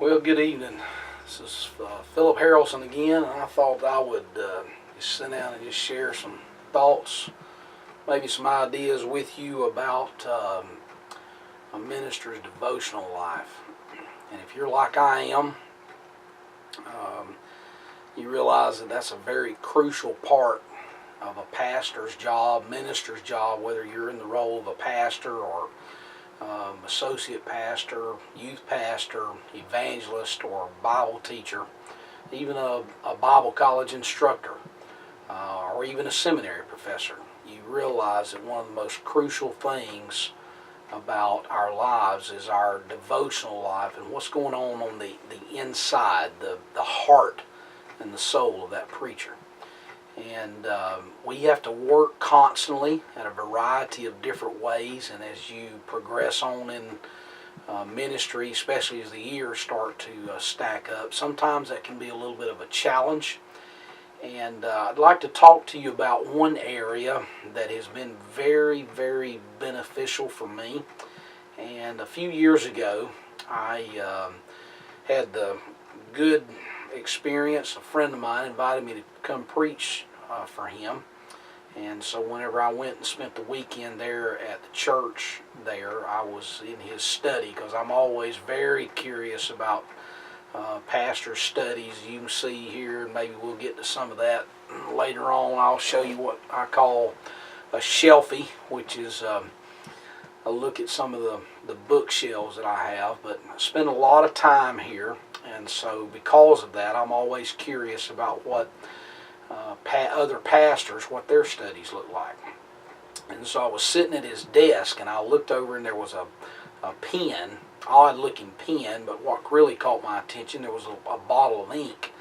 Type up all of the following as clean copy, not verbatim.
Well, good evening. This is Philip Harrelson again, and I thought I would just sit down and just share some thoughts, maybe some ideas with you about a minister's devotional life. And if you're like I am, you realize that that's a very crucial part of a pastor's job, minister's job, whether you're in the role of a pastor or associate pastor, youth pastor, evangelist, or Bible teacher, even a Bible college instructor, or even a seminary professor. You realize that one of the most crucial things about our lives is our devotional life and what's going on the inside, the heart and the soul of that preacher. And we have to work constantly at a variety of different ways, and as you progress on in ministry, especially as the years start to stack up, sometimes that can be a little bit of a challenge. And I'd like to talk to you about one area that has been very, very beneficial for me. And a few years ago, I had the good experience. A friend of mine invited me to come preach for him, and so whenever I went and spent the weekend there at the church there, I was in his study, because I'm always very curious about pastor studies. You can see here, and maybe we'll get to some of that later on. I'll show you what I call a shelfie, which is a look at some of the bookshelves that I have. But I spend a lot of time here, and so because of that, I'm always curious about what other pastors, what their studies look like. And so I was sitting at his desk, and I looked over, and there was a pen, odd looking pen, but what really caught my attention, there was a bottle of ink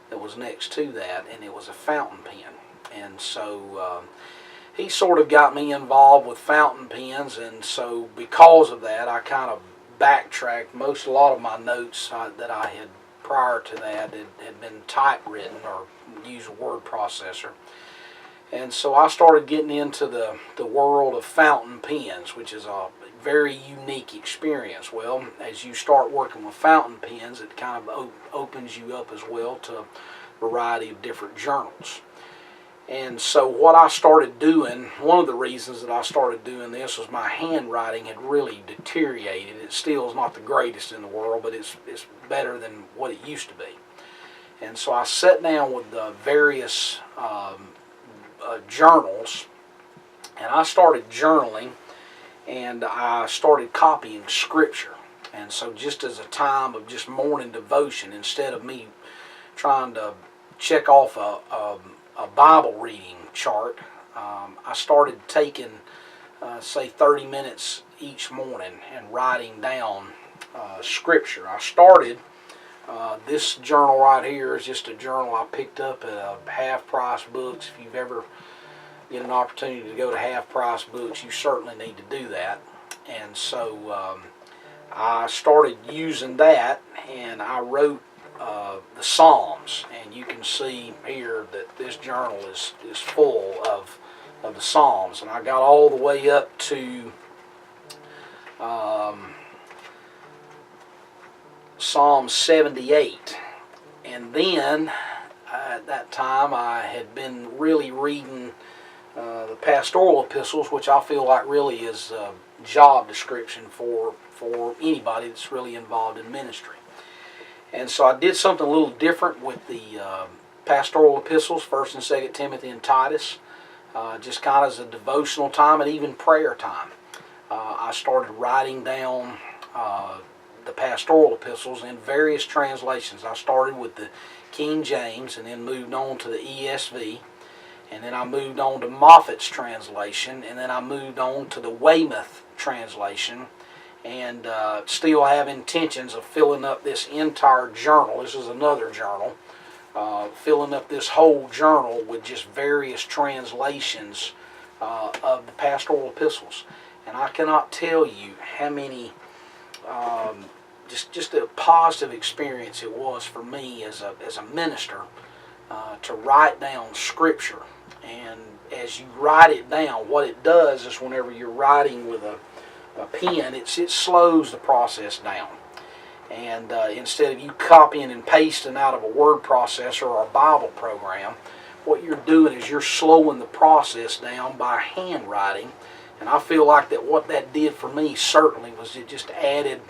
that was next to that, and it was a fountain pen. And so he sort of got me involved with fountain pens, and so because of that, I kind of backtracked. A lot of my notes that I had prior to that had been typewritten or used a word processor. And so I started getting into the world of fountain pens, which is a very unique experience. Well, as you start working with fountain pens, it kind of opens you up as well to a variety of different journals. And so what I started doing, one of the reasons that I started doing this was my handwriting had really deteriorated. It still is not the greatest in the world, but it's better than what it used to be. And so I sat down with the various journals, and I started journaling, and I started copying scripture. And so just as a time of just morning devotion, instead of me trying to check off a Bible reading chart, I started taking, say, 30 minutes each morning and writing down scripture. I started, this journal right here is just a journal I picked up at half-price books. If you've ever get an opportunity to go to half-price books, you certainly need to do that. And so I started using that, and I wrote the Psalms, and you can see here that this journal is full of the Psalms, and I got all the way up to Psalm 78, and then at that time I had been really reading the Pastoral Epistles, which I feel like really is a job description for anybody that's really involved in ministry. And so I did something a little different with the Pastoral Epistles, 1st and 2nd Timothy and Titus, just kind of as a devotional time and even prayer time. I started writing down the Pastoral Epistles in various translations. I started with the King James and then moved on to the ESV, and then I moved on to Moffat's translation, and then I moved on to the Weymouth translation, and still have intentions of filling up this entire journal. This is another journal, filling up this whole journal with just various translations of the Pastoral Epistles. And I cannot tell you how many, just a positive experience it was for me as a minister to write down Scripture. And as you write it down, what it does is whenever you're writing with a pen, it slows the process down. And instead of you copying and pasting out of a word processor or a Bible program, what you're doing is you're slowing the process down by handwriting. And I feel like that what that did for me certainly was it just added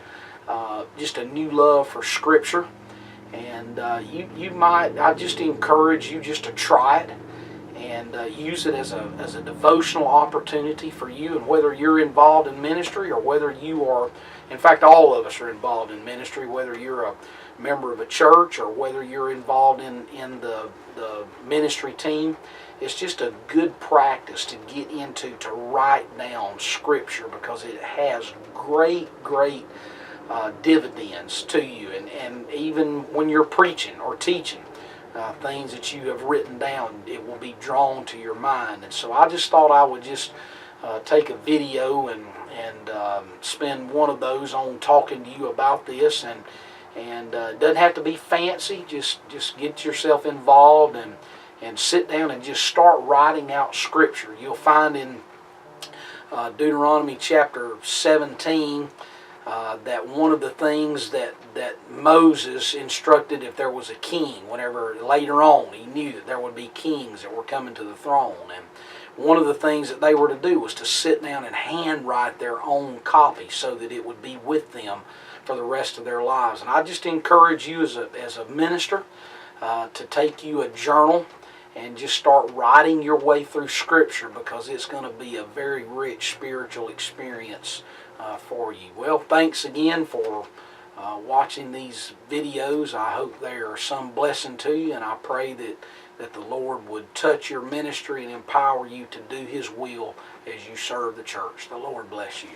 just a new love for Scripture. And I just encourage you just to try it and use it as a devotional opportunity for you. And whether you're involved in ministry or whether you are, in fact, all of us are involved in ministry, whether you're a member of a church or whether you're involved in the ministry team, it's just a good practice to get into, to write down Scripture, because it has great dividends to you. And even when you're preaching or teaching, things that you have written down, it will be drawn to your mind. And so I just thought I would just take a video and spend one of those on talking to you about this. And it doesn't have to be fancy. Just get yourself involved and sit down and just start writing out Scripture. You'll find in Deuteronomy chapter 17 that one of the things that Moses instructed, if there was a king, whenever later on he knew that there would be kings that were coming to the throne, and one of the things that they were to do was to sit down and handwrite their own copy so that it would be with them for the rest of their lives. And I just encourage you as a minister to take you a journal and just start writing your way through Scripture, because it's going to be a very rich spiritual experience for you. Well, thanks again for watching these videos. I hope they are some blessing to you, and I pray that the Lord would touch your ministry and empower you to do His will as you serve the church. The Lord bless you.